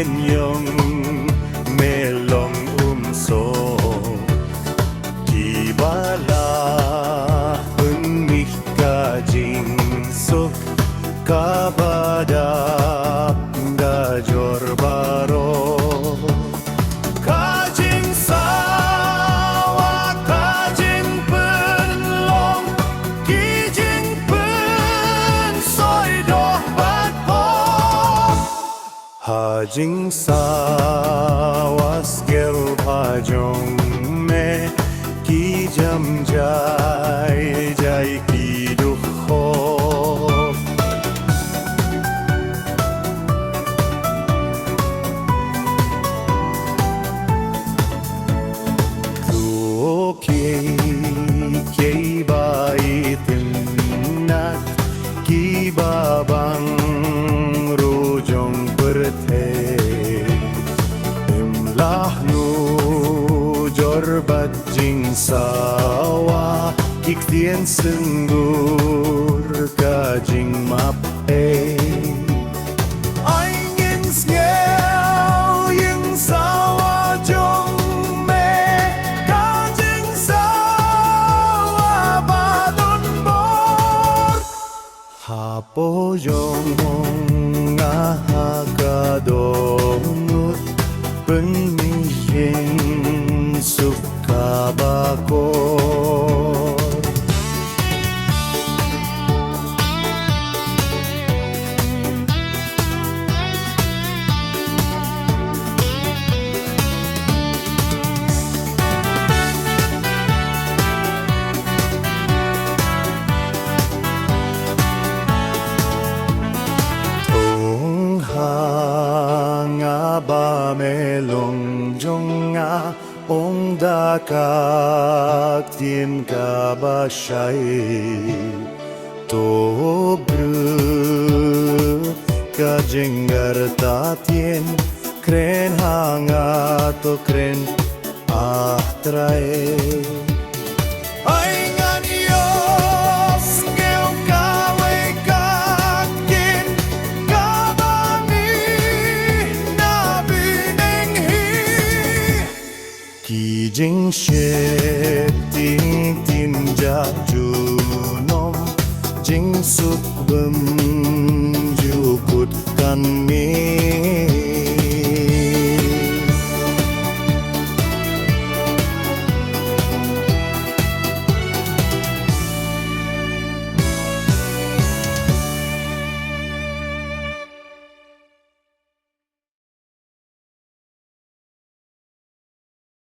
yong melong umso di bala unmih kajing sok kabada gajor baro kajing sawa kajing penlong kijing pen soi doh bat ho hajing sawas gel bhajong me ki jam jai jai ki dukh ho kay baitin nat ki babang rujong berte imlah nu jorbat jing sawa iktien senggur kajing mape Pojong ngahakadonut penmihin suka bakor ba melong jonga ong dakak tien ka ba shai to bru ka jengar ta tien kren hanga to kren ahtrae Jing she ting tin ja ju nom jing suk bum ju kut kan mi